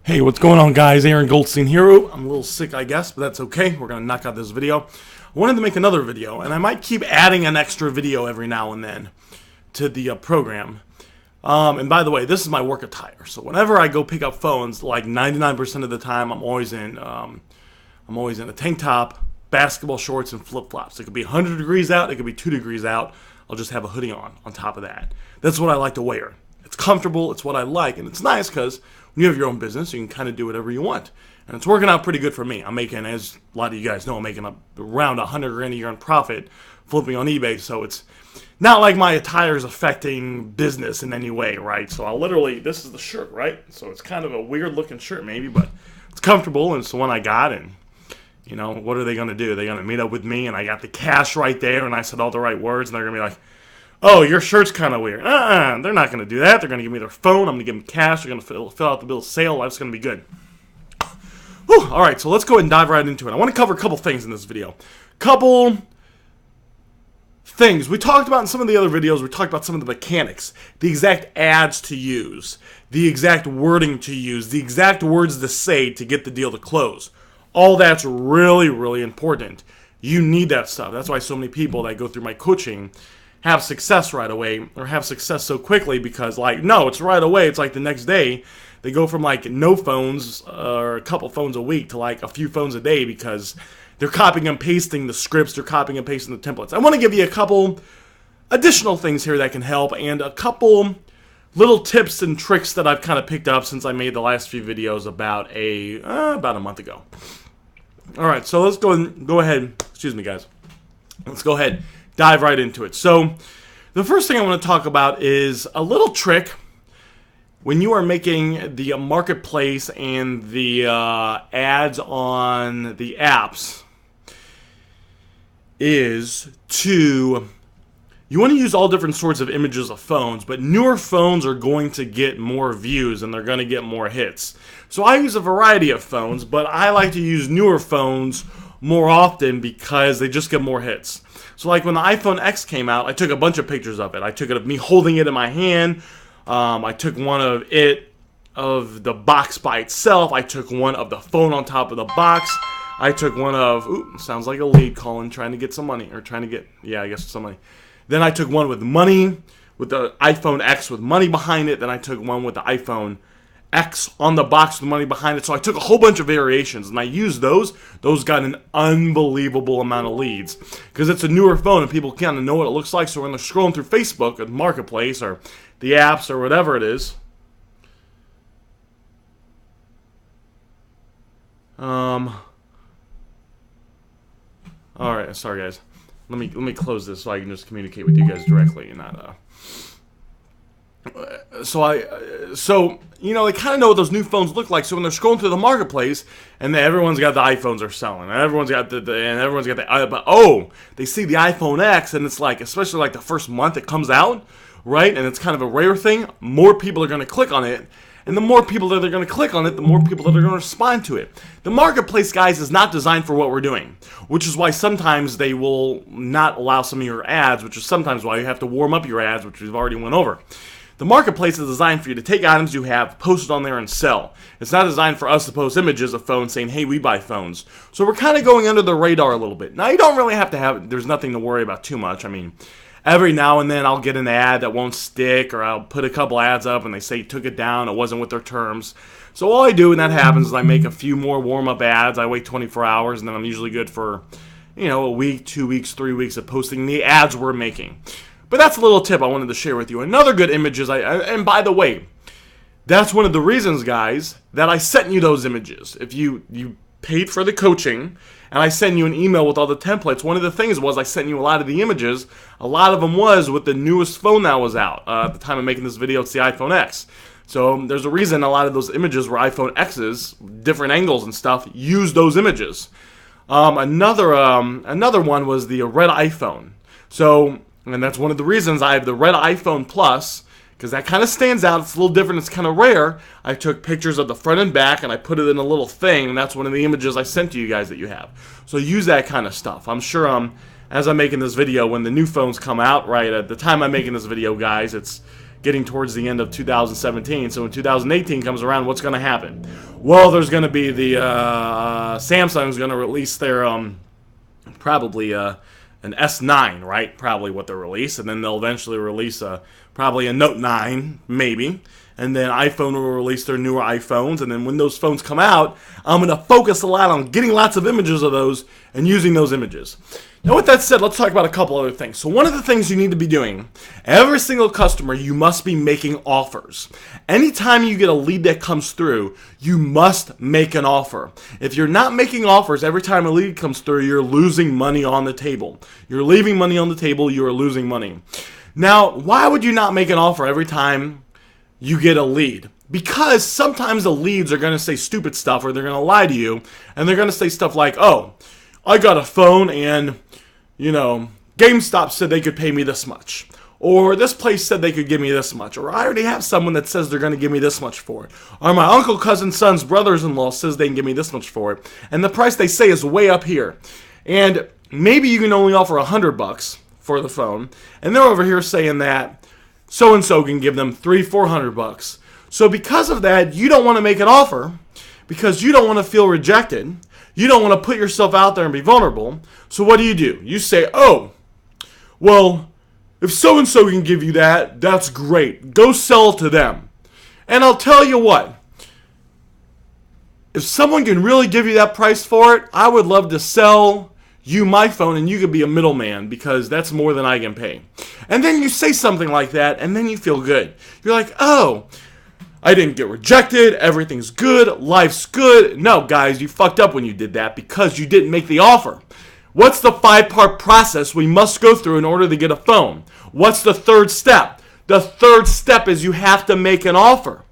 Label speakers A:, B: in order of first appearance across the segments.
A: Hey, what's going on, guys? Aaron Goldstein here. I'm a little sick, I guess, but that's okay. We're going to knock out this video. I wanted to make another video, and I might keep adding an extra video every now and then to the program. And by the way, this is my work attire. So whenever I go pick up phones, like 99% of the time, I'm always in a tank top, basketball shorts, and flip-flops. It could be 100 degrees out. It could be 2 degrees out. I'll just have a hoodie on top of that. That's what I like to wear. It's comfortable. It's what I like, and it's nice because when you have your own business, you can kind of do whatever you want. And it's working out pretty good for me. I'm making, as a lot of you guys know, I'm making around 100 grand a year in profit flipping on eBay. So it's not like my attire is affecting business in any way, right? So I'll literally, this is the shirt, right? So it's kind of a weird looking shirt maybe, but it's comfortable and it's the one I got. And, you know, what are they going to do? They're going to meet up with me and I got the cash right there and I said all the right words and they're going to be like, oh, your shirt's kind of weird. They're not going to do that. They're going to give me their phone. I'm going to give them cash. They're going to fill out the bill of sale. Life's going to be good. Whew. All right, so let's go ahead and dive right into it. I want to cover a couple things in this video. Couple things. We talked about in some of the other videos, we talked about some of the mechanics, the exact ads to use, the exact wording to use, the exact words to say to get the deal to close. All that's really, really important. You need that stuff. That's why so many people that go through my coaching have success right away, or have success so quickly, because like, no, it's right away. It's like the next day they go from like no phones or a couple phones a week to like a few phones a day because they're copying and pasting the scripts, they're copying and pasting the templates. I want to give you a couple additional things here that can help, and a couple little tips and tricks that I've kind of picked up since I made the last few videos about a month ago. All right, so let's go ahead. Excuse me, guys. Let's go ahead. Dive right into it. So the first thing I want to talk about is a little trick when you are making the marketplace and the ads on the apps is you want to use all different sorts of images of phones, but newer phones are going to get more views and they're going to get more hits. So I use a variety of phones, but I like to use newer phones more often because they just get more hits. So like when the iPhone X came out, I took a bunch of pictures of it. I took it of me holding it in my hand. I took one of the box by itself. I took one of the phone on top of the box. I took one of, sounds like a lead calling, trying to get some money, or trying to get, yeah, I guess some money. Then I took one with money, with the iPhone X with money behind it. Then I took one with the iPhone X on the box with money behind it. So I took a whole bunch of variations and I used those. Those got an unbelievable amount of leads because it's a newer phone and people kind of know what it looks like. So when they're scrolling through Facebook or the marketplace or the apps or whatever it is, all right, sorry guys. Let me close this so I can just communicate with you guys directly and not So you know, they kind of know what those new phones look like. So when they're scrolling through the marketplace, and everyone's got the iPhones are selling, and everyone's got but they see the iPhone X, and it's like, especially like the first month it comes out, right? And it's kind of a rare thing. More people are going to click on it, and the more people that are going to click on it, the more people that are going to respond to it. The marketplace, guys, is not designed for what we're doing, which is why sometimes they will not allow some of your ads, which is sometimes why you have to warm up your ads, which we've already went over. The marketplace is designed for you to take items you have, post it on there, and sell. It's not designed for us to post images of phones saying, hey, we buy phones. So we're kind of going under the radar a little bit. Now, you don't really have to have, there's nothing to worry about too much. I mean, every now and then I'll get an ad that won't stick, or I'll put a couple ads up and they say took it down, it wasn't with their terms. So all I do when that happens is I make a few more warm-up ads. I wait 24 hours, and then I'm usually good for, you know, a week, 2 weeks, 3 weeks of posting the ads we're making. But that's a little tip I wanted to share with you. Another good image is, and by the way, that's one of the reasons, guys, that I sent you those images. If you paid for the coaching, and I sent you an email with all the templates, one of the things was I sent you a lot of the images. A lot of them was with the newest phone that was out. At the time of making this video, it's the iPhone X. So there's a reason a lot of those images were iPhone X's, different angles and stuff, use those images. Another one was the red iPhone. So, and that's one of the reasons I have the red iPhone Plus, because that kind of stands out. It's a little different. It's kind of rare. I took pictures of the front and back, and I put it in a little thing, and that's one of the images I sent to you guys that you have. So use that kind of stuff. I'm sure as I'm making this video, when the new phones come out, right, at the time I'm making this video, guys, it's getting towards the end of 2017. So when 2018 comes around, what's going to happen? well, there's going to be the Samsung's going to release their probably an S9, right? Probably what they'll release, and then they'll eventually release probably a Note 9, maybe. And then iPhone will release their newer iPhones, and then when those phones come out, I'm going to focus a lot on getting lots of images of those and using those images. Now, with that said, let's talk about a couple other things. So one of the things you need to be doing, every single customer, you must be making offers. Anytime you get a lead that comes through, you must make an offer. If you're not making offers every time a lead comes through, you're losing money on the table. You're leaving money on the table, you are losing money. Now, why would you not make an offer every time you get a lead? Because sometimes the leads are going to say stupid stuff, or they're going to lie to you, and they're going to say stuff like, oh, I got a phone and, GameStop said they could pay me this much. Or this place said they could give me this much. Or I already have someone that says they're going to give me this much for it. Or my uncle, cousin, son's brothers-in-law says they can give me this much for it. And the price they say is way up here. And maybe you can only offer $100 for the phone. And they're over here saying that so-and-so can give them $300-400. So because of that, you don't want to make an offer because you don't want to feel rejected. You don't want to put yourself out there and be vulnerable. So what do? You say, oh, well, if so-and-so can give you that, that's great. Go sell it to them. And I'll tell you what, if someone can really give you that price for it, I would love to sell you my phone and you could be a middleman because that's more than I can pay. And then you say something like that and then you feel good. You're like, oh, I didn't get rejected, everything's good, life's good. No, guys, you fucked up when you did that because you didn't make the offer. What's the 5-part process we must go through in order to get a phone? What's the third step? The third step is you have to make an offer,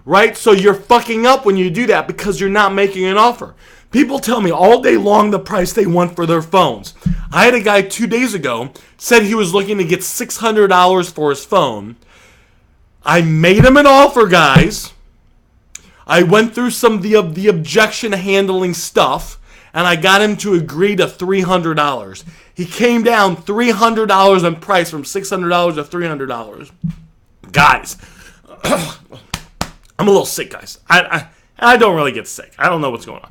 A: right? So you're fucking up when you do that because you're not making an offer. People tell me all day long the price they want for their phones. I had a guy 2 days ago said he was looking to get $600 for his phone. I made him an offer, guys. I went through some of the objection handling stuff, and I got him to agree to $300. He came down $300 in price from $600 to $300. Guys, I'm a little sick, guys. I don't really get sick. I don't know what's going on.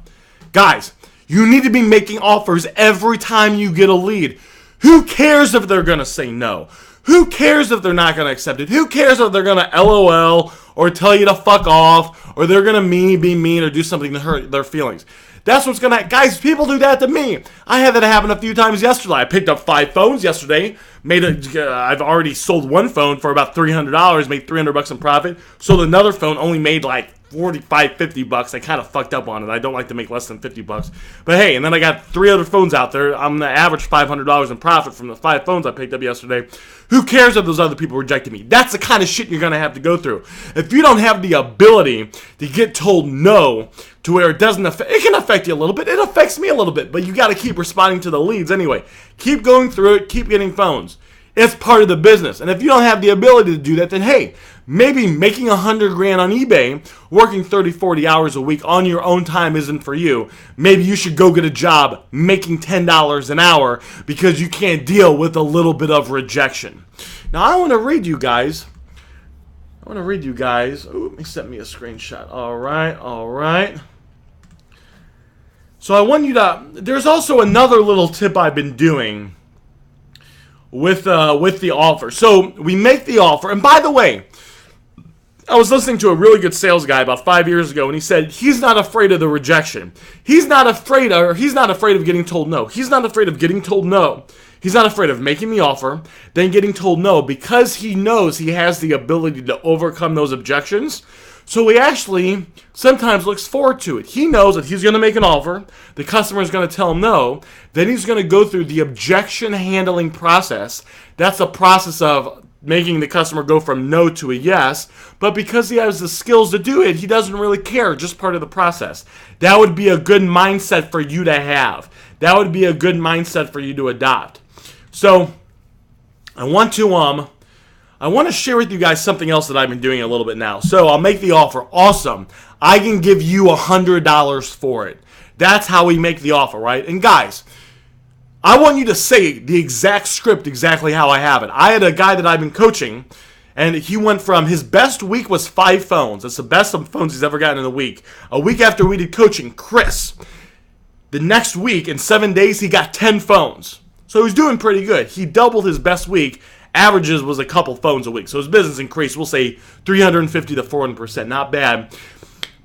A: Guys, you need to be making offers every time you get a lead. Who cares if they're going to say no? Who cares if they're not going to accept it? Who cares if they're going to LOL or tell you to fuck off or they're going to be mean or do something to hurt their feelings? That's what's going to happen. Guys, people do that to me. I had that happen a few times yesterday. I picked up 5 phones yesterday. I've already sold one phone for about $300, made $300 in profit. Sold another phone, only made like $45-50. I kind of fucked up on it. I don't like to make less than $50. But hey, and then I got 3 other phones out there. I'm going to average $500 in profit from the 5 phones I picked up yesterday. Who cares if those other people rejected me? That's the kind of shit you're going to have to go through. If you don't have the ability to get told no to where it doesn't affect, it can affect you a little bit. It affects me a little bit, but you got to keep responding to the leads anyway. Keep going through it. Keep getting phones. It's part of the business. And if you don't have the ability to do that, then hey, maybe making $100,000 on eBay, working 30-40 hours a week on your own time isn't for you. Maybe you should go get a job making $10 an hour because you can't deal with a little bit of rejection. Now, I want to read you guys. Ooh, let me send me a screenshot. All right. So I want you to, there's also another little tip I've been doing with the offer. So we make the offer, and by the way, I was listening to a really good sales guy about 5 years ago, and he said he's not afraid of the rejection. He's not afraid of getting told no. He's not afraid of getting told no. He's not afraid of making the offer, then getting told no, because he knows he has the ability to overcome those objections. So he actually sometimes looks forward to it. He knows that he's going to make an offer, the customer is going to tell him no, then he's going to go through the objection handling process. That's a process of making the customer go from no to a yes, but because he has the skills to do it, he doesn't really care, just part of the process. That would be a good mindset for you to have. That would be a good mindset for you to adopt. So, I want to share with you guys something else that I've been doing a little bit now. So, I'll make the offer. Awesome. I can give you $100 for it. That's how we make the offer, right? And guys, I want you to say the exact script exactly how I have it. I had a guy that I've been coaching, And he went from, his best week was 5 phones. That's the best of phones he's ever gotten in a week. A week after we did coaching, Chris, the next week, in 7 days, he got 10 phones. So he was doing pretty good. He doubled his best week. Averages was a couple phones a week. So his business increased, we'll say 350 to 400%. Not bad.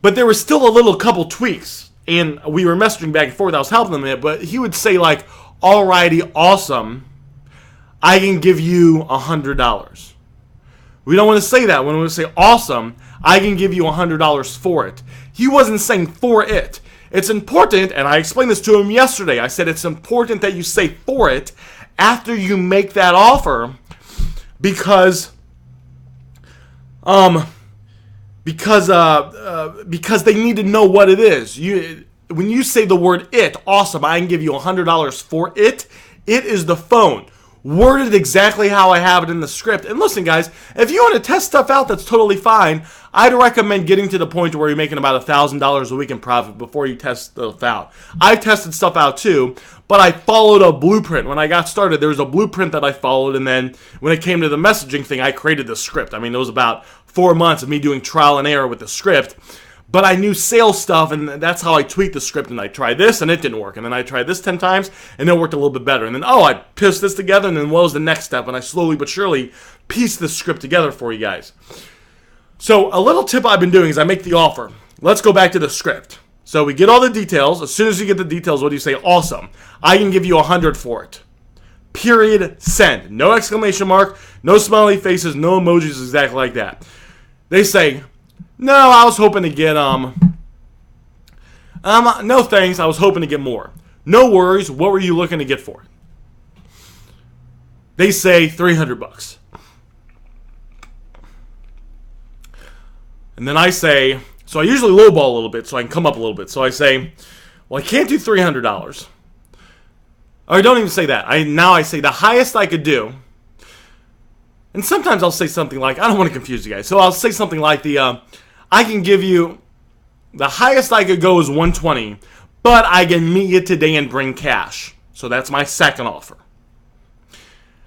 A: But there was still a little couple tweaks. And we were messaging back and forth. I was helping him in it. But he would say like, alrighty, awesome. I can give you $100. We don't want to say that. When we say awesome, I can give you $100 for it. He wasn't saying for it. It's important, and I explained this to him yesterday. I said it's important that you say for it after you make that offer because they need to know what it is. When you say the word it, awesome, I can give you $100 for it. It is the phone. Worded exactly how I have it in the script. And listen, guys, if you want to test stuff out, that's totally fine. I'd recommend getting to the point where you're making about $1,000 a week in profit before you test stuff out. I've tested stuff out too, but I followed a blueprint. When I got started, there was a blueprint that I followed, and then when it came to the messaging thing, I created the script. I mean, it was about 4 months of me doing trial and error with the script. But I knew sales stuff, and that's how I tweaked the script. And I tried this, and it didn't work. And then I tried this 10 times, and it worked a little bit better. And then, I pieced this together, and then what was the next step? And I slowly but surely pieced this script together for you guys. So a little tip I've been doing is I make the offer. Let's go back to the script. So we get all the details. As soon as you get the details, what do you say? Awesome. I can give you $100 for it. Period. Send. No exclamation mark, no smiley faces, no emojis, exactly like that. They say, no, I was hoping to get, no thanks, I was hoping to get more. No worries, what were you looking to get for it? They say $300. And then I say, so I usually lowball a little bit so I can come up a little bit. So I say, well, I can't do $300. Or I don't even say that. I say the highest I could do. And sometimes I'll say something like, I don't want to confuse you guys. So I'll say something like I can give you, the highest I could go is $120, but I can meet you today and bring cash. So that's my second offer.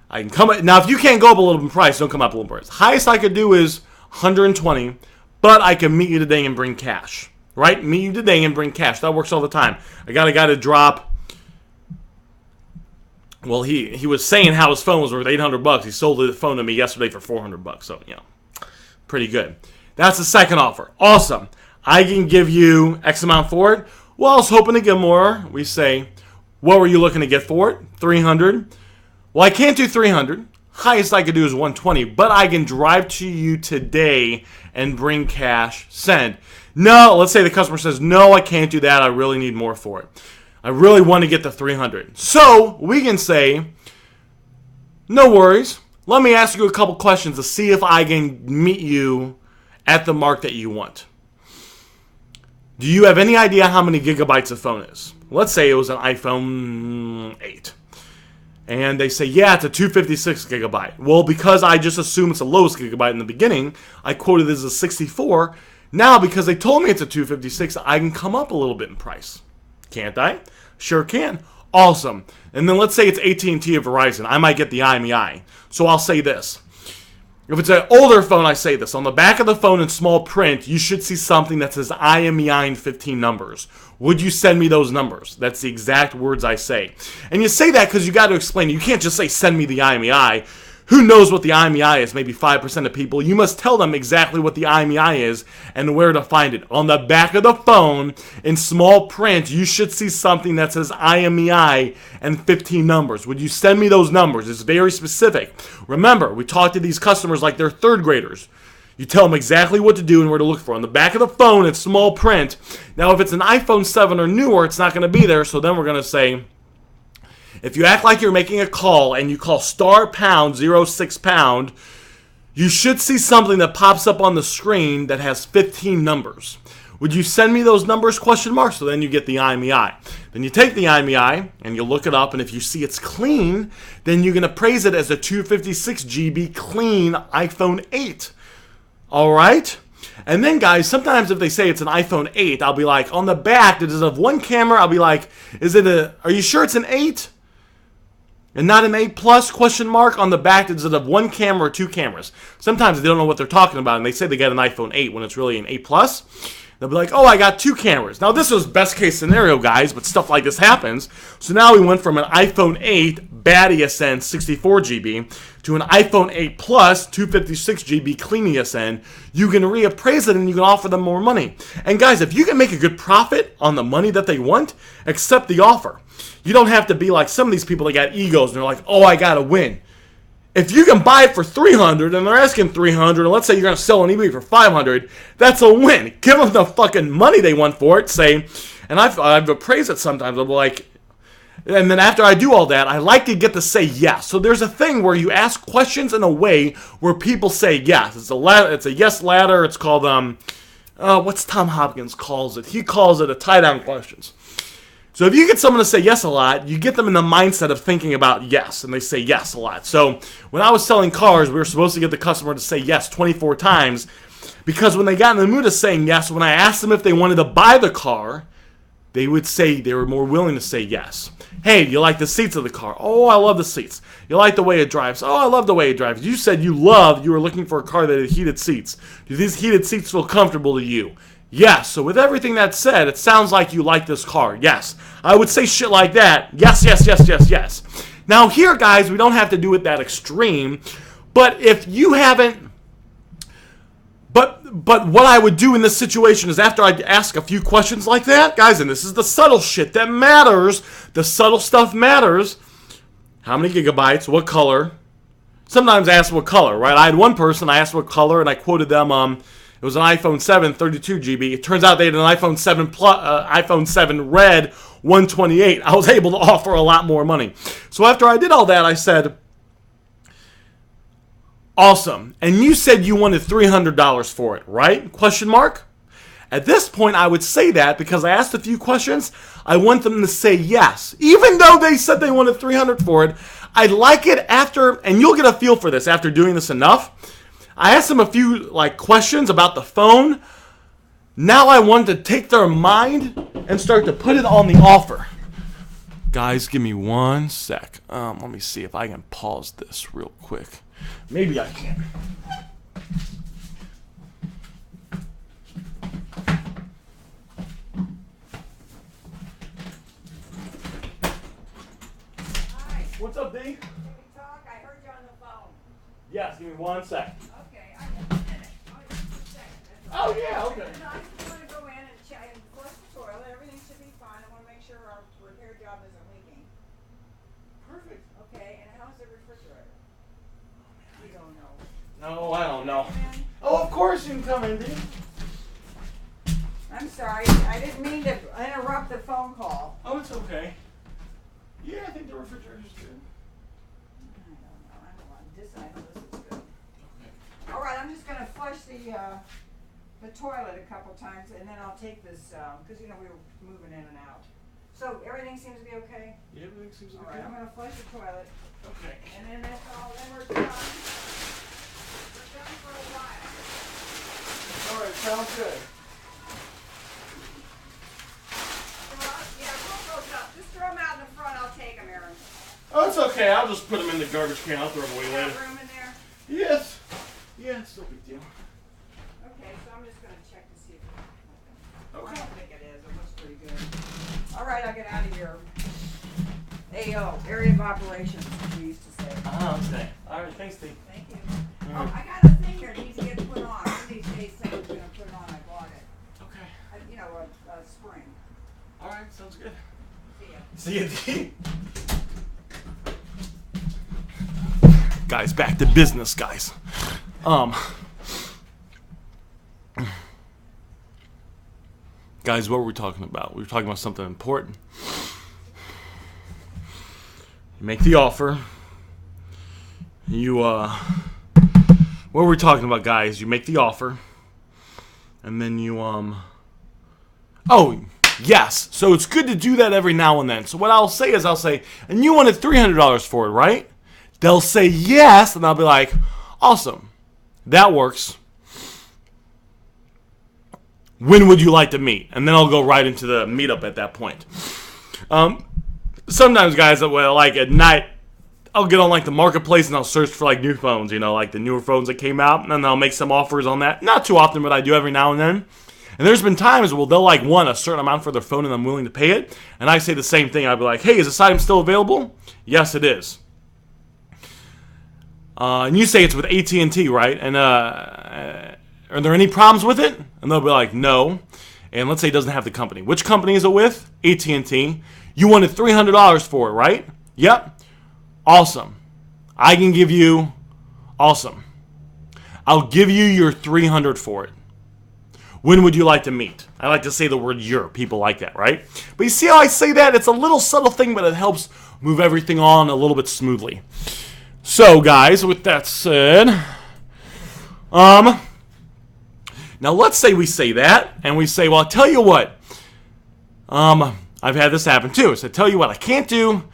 A: I can come, now if you can't go up a little in price, don't come up a little price. Highest I could do is $120, but I can meet you today and bring cash. Right? Meet you today and bring cash. That works all the time. I got a guy to drop, well, he was saying how his phone was worth $800. He sold the phone to me yesterday for $400. So, pretty good. That's the second offer. Awesome. I can give you X amount for it. Well, I was hoping to get more. We say, what were you looking to get for it? $300. Well, I can't do $300. Highest I could do is $120, but I can drive to you today and bring cash. Send. No, let's say the customer says, no, I can't do that. I really need more for it. I really want to get the $300. So we can say, no worries. Let me ask you a couple questions to see if I can meet you at the mark that you want. Do you have any idea how many gigabytes a phone is? Let's say it was an iPhone 8. And they say, yeah, it's a 256 gigabyte. Well, because I just assumed it's the lowest gigabyte in the beginning, I quoted it as a 64. Now, because they told me it's a 256, I can come up a little bit in price. Can't I? Sure can. Awesome. And then let's say it's AT&T or Verizon. I might get the IMEI. So I'll say this. If it's an older phone, I say this. On the back of the phone in small print, you should see something that says IMEI in 15 numbers. Would you send me those numbers? That's the exact words I say. And you say that because you got to explain. You can't just say, send me the IMEI. Who knows what the IMEI is? Maybe 5% of people. You must tell them exactly what the IMEI is and where to find it. On the back of the phone, in small print, you should see something that says IMEI and 15 numbers. Would you send me those numbers? It's very specific. Remember, we talk to these customers like they're third graders. You tell them exactly what to do and where to look for. On the back of the phone, it's small print. Now, if it's an iPhone 7 or newer, it's not going to be there. So then we're going to say, if you act like you're making a call and you call *#06#, you should see something that pops up on the screen that has 15 numbers. Would you send me those numbers? ? So then you get the IMEI. Then you take the IMEI and you look it up, and if you see it's clean, then you're going to praise it as a 256 GB clean iPhone 8. All right? And then, guys, sometimes if they say it's an iPhone 8, I'll be like, on the back, does it have one camera? I'll be like, are you sure it's an 8? And not an A plus question mark on the back instead of one camera or two cameras. Sometimes they don't know what they're talking about and they say they got an iPhone 8 when it's really an A plus. They'll be like, oh, I got two cameras. Now this was best case scenario, guys, but stuff like this happens. So now we went from an iPhone 8 bad ESN 64 GB to an iPhone 8 Plus 256 GB clean ESN. You can reappraise it and you can offer them more money. And guys, if you can make a good profit on the money that they want, accept the offer. You don't have to be like some of these people that got egos and they're like, oh, I gotta win. If you can buy it for $300 and they're asking $300, and let's say you're gonna sell on eBay for $500, that's a win. Give them the fucking money they want for it. Say, and I've appraised it sometimes. I'm like, and then after I do all that, I like to get to say yes. So there's a thing where you ask questions in a way where people say yes. It's a yes ladder. It's called what's Tom Hopkins calls it? He calls it a tie-down questions. So if you get someone to say yes a lot, you get them in the mindset of thinking about yes, and they say yes a lot. So when I was selling cars, we were supposed to get the customer to say yes 24 times, because when they got in the mood of saying yes, when I asked them if they wanted to buy the car, they would say they were more willing to say yes. Hey, you like the seats of the car? Oh, I love the seats. You like the way it drives? Oh, I love the way it drives. You said you were looking for a car that had heated seats. Do these heated seats feel comfortable to you? Yes. So with everything that said, it sounds like you like this car. Yes. I would say shit like that. Yes, yes, yes, yes, yes. Now here, guys, we don't have to do it that extreme. But if you haven't... But what I would do in this situation is after I ask a few questions like that, guys, and this is the subtle shit that matters. The subtle stuff matters. How many gigabytes? What color? Sometimes I ask what color, right? I had one person, I asked what color, and I quoted them... It was an iPhone 7, 32 GB. It turns out they had an iPhone 7 iPhone 7 Red, 128. I was able to offer a lot more money. So after I did all that, I said, awesome. And you said you wanted $300 for it, right? Question mark? At this point, I would say that because I asked a few questions. I want them to say yes. Even though they said they wanted $300 for it, I'd like it after, and you'll get a feel for this after doing this enough. I asked them a few questions about the phone. Now I want to take their mind and start to put it on the offer. Guys, give me 1 sec. Let me see if I can pause this real quick. Maybe I can.
B: Hi.
A: What's up, D?
B: Can we talk? I heard you on the phone.
A: Yes, give me 1 sec.
B: Okay, I just a minute. Just a second. That's
A: Oh,
B: all.
A: yeah, okay.
B: I just want to go in and check and flush the toilet. Everything should be fine. I want to make sure our repair job isn't leaking.
A: Perfect.
B: Okay, and how's the refrigerator? You don't know.
A: No, I don't know.
B: Come in.
A: Oh, of course you can come in, D.
B: I'm sorry. I didn't mean to interrupt the phone call.
A: Oh, it's okay. Yeah, I think the refrigerator's good.
B: I don't know. I know this is good. All right, I'm just gonna flush the toilet a couple times, and then I'll take this because we were moving in and out. So everything seems to be okay.
A: Yeah, everything seems to be
B: All right,
A: good.
B: I'm gonna flush the toilet,
A: Okay.
B: and then that's all. Then we're done. We're done for a while.
A: All right, sounds good.
B: Yeah, pull those up. Just throw them out in the front. I'll take them, Aaron.
A: Oh, it's okay. I'll just put them in the garbage can. I'll throw them away
B: You got
A: later.
B: room in there?
A: Yes. Yeah, it's no big deal.
B: Okay, so I'm just gonna check to see if I
A: Okay.
B: don't think it is. It looks pretty good. All right, I'll get out of here. AO, area of operations, we used to say.
A: Ah, okay. All right, thanks, Steve.
B: Thank you.
A: All
B: Oh,
A: right.
B: I got a thing here that needs to get put on. One of these days, someone's gonna put it on. I bought it.
A: Okay.
B: A spring.
A: All right, sounds good.
B: See ya.
A: See you, D. Guys, back to business, guys. Guys, what were we talking about? We were talking about something important. You make the offer. What were we talking about, guys? You make the offer. And then you, oh, yes. So it's good to do that every now and then. So what I'll say is and you wanted $300 for it, right? They'll say yes, and I'll be like, awesome. That works. When would you like to meet? And then I'll go right into the meetup at that point. Sometimes, guys, like at night, I'll get on like the marketplace and I'll search for like new phones, like the newer phones that came out, and I'll make some offers on that. Not too often, but I do every now and then. And there's been times where they'll like want a certain amount for their phone and I'm willing to pay it. And I say the same thing. I'll be like, hey, is this item still available? Yes, it is. And you say it's with AT&T, right? And are there any problems with it? And they'll be like, no. And let's say it doesn't have the company. Which company is it with? AT&T. You wanted $300 for it, right? Yep. Awesome. I can give you... Awesome. I'll give you your $300 for it. When would you like to meet? I like to say the word "your." People like that, right? But you see how I say that? It's a little subtle thing, but it helps move everything on a little bit smoothly. So, guys, with that said, now let's say we say that, and we say, well, I'll tell you what. I've had this happen too. So, tell you what I can't do.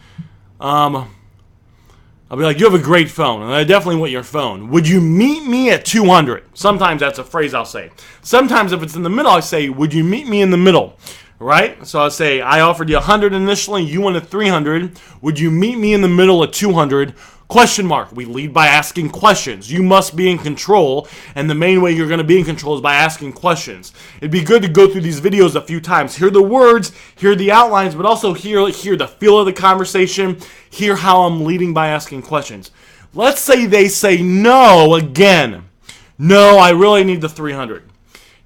A: I'll be like, you have a great phone, and I definitely want your phone. Would you meet me at 200? Sometimes that's a phrase I'll say. Sometimes if it's in the middle, I say, would you meet me in the middle? Right? So I'll say, I offered you 100 initially, you wanted 300. Would you meet me in the middle at 200? Question mark. We lead by asking questions. You must be in control, and the main way you're going to be in control is by asking questions. It'd be good to go through these videos a few times. Hear the words, hear the outlines, but also hear the feel of the conversation, hear how I'm leading by asking questions. Let's say they say no again. No, I really need the 300.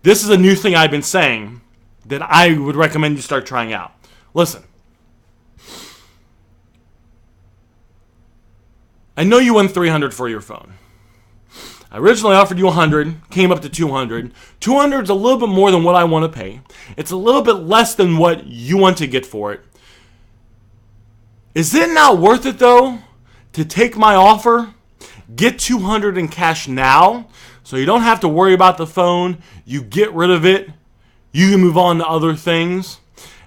A: This is a new thing I've been saying that I would recommend you start trying out. Listen. I know you won 300 for your phone. I originally offered you 100, came up to 200. 200 is a little bit more than what I want to pay. It's a little bit less than what you want to get for it. Is it not worth it, though, to take my offer, get 200 in cash now, so you don't have to worry about the phone, you get rid of it, you can move on to other things?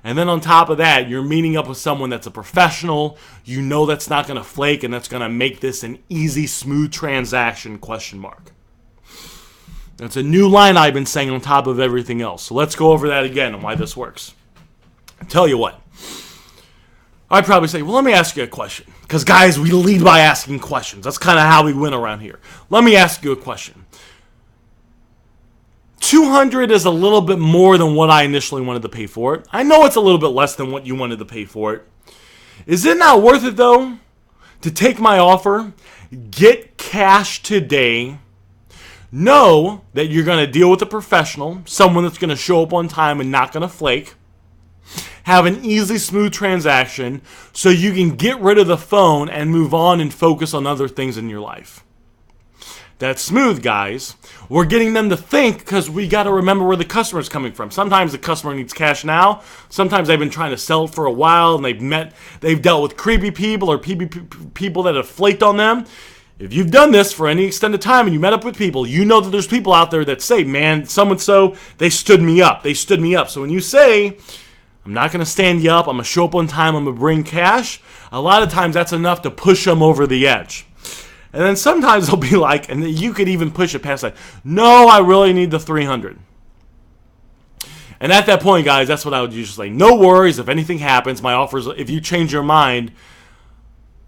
A: And then on top of that, you're meeting up with someone that's a professional. You know that's not going to flake and that's going to make this an easy, smooth transaction, question mark. That's a new line I've been saying on top of everything else. So let's go over that again and why this works. I'll tell you what. I'd probably say, well, let me ask you a question. Because, guys, we lead by asking questions. That's kind of how we win around here. Let me ask you a question. 200 is a little bit more than what I initially wanted to pay for it. I know it's a little bit less than what you wanted to pay for it. Is it not worth it, though, to take my offer, get cash today, know that you're going to deal with a professional, someone that's going to show up on time and not going to flake, have an easy, smooth transaction so you can get rid of the phone and move on and focus on other things in your life? That's smooth, guys. We're getting them to think because we got to remember where the customer's coming from. Sometimes the customer needs cash now. Sometimes they've been trying to sell it for a while and they've dealt with creepy people or people that have flaked on them. If you've done this for any extended time and you met up with people, you know that there's people out there that say, man, so-and-so, they stood me up. They stood me up. So when you say, I'm not going to stand you up, I'm going to show up on time, I'm going to bring cash, a lot of times that's enough to push them over the edge. And then sometimes they'll be like, and you could even push it past that, no, I really need the 300. And at that point, guys, that's what I would usually say. No worries, if anything happens, my offers, if you change your mind,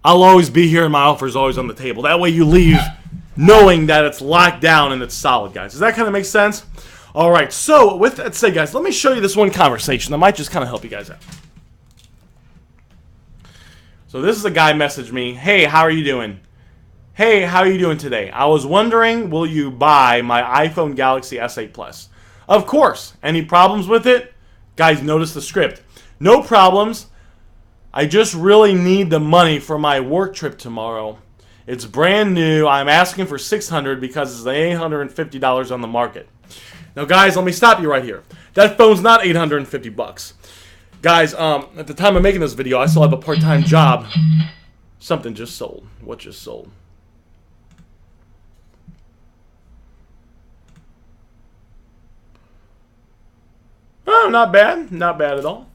A: I'll always be here and my offer is always on the table. That way you leave knowing that it's locked down and it's solid, guys. Does that kind of make sense? All right, so with that said, guys, let me show you this one conversation that might just kind of help you guys out. So this is a guy messaged me, hey, how are you doing? Hey, how are you doing today? I was wondering, will you buy my iPhone Galaxy S8 Plus? Of course. Any problems with it? Guys, notice the script. No problems. I just really need the money for my work trip tomorrow. It's brand new. I'm asking for $600 because it's $850 on the market. Now, guys, let me stop you right here. That phone's not $850. Guys, at the time of making this video, I still have a part-time job. Something just sold. What just sold? Oh, not bad. Not bad at all.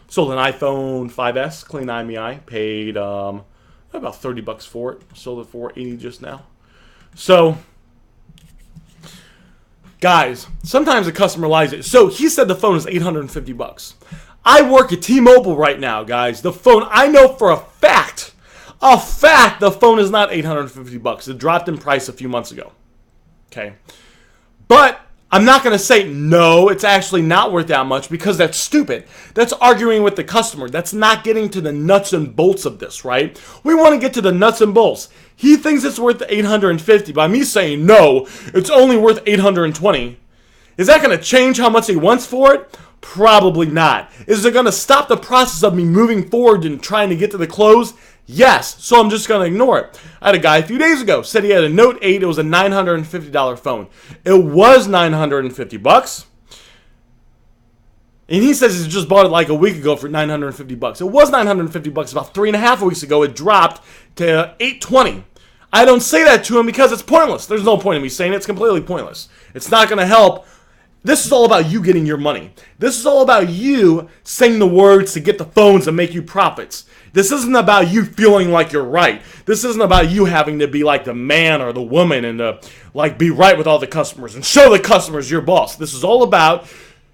A: Sold an iPhone 5S, clean IMEI. Paid about $30 for it. Sold it for $80 just now. So, guys, sometimes a customer lies. So he said the phone is $850. I work at T-Mobile right now, guys. The phone, I know for a fact A fact, the phone is not $850. It dropped in price a few months ago. Okay. But I'm not going to say, no, it's actually not worth that much, because that's stupid. That's arguing with the customer. That's not getting to the nuts and bolts of this, right? We want to get to the nuts and bolts. He thinks it's worth $850. By me saying, no, it's only worth $820. Is that going to change how much he wants for it? Probably not. Is it going to stop the process of me moving forward and trying to get to the close? Yes, so I'm just going to ignore it. I had a guy a few days ago said he had a Note 8. It was a $950 phone. It was $950. And he says he just bought it like a week ago for $950. It was $950 about 3.5 weeks ago. It dropped to $820. I don't say that to him because it's pointless. There's no point in me saying it. It's completely pointless. It's not going to help. This is all about you getting your money. This is all about you saying the words to get the phones and make you profits. This isn't about you feeling like you're right. This isn't about you having to be like the man or the woman and like be right with all the customers and show the customers your boss. This is all about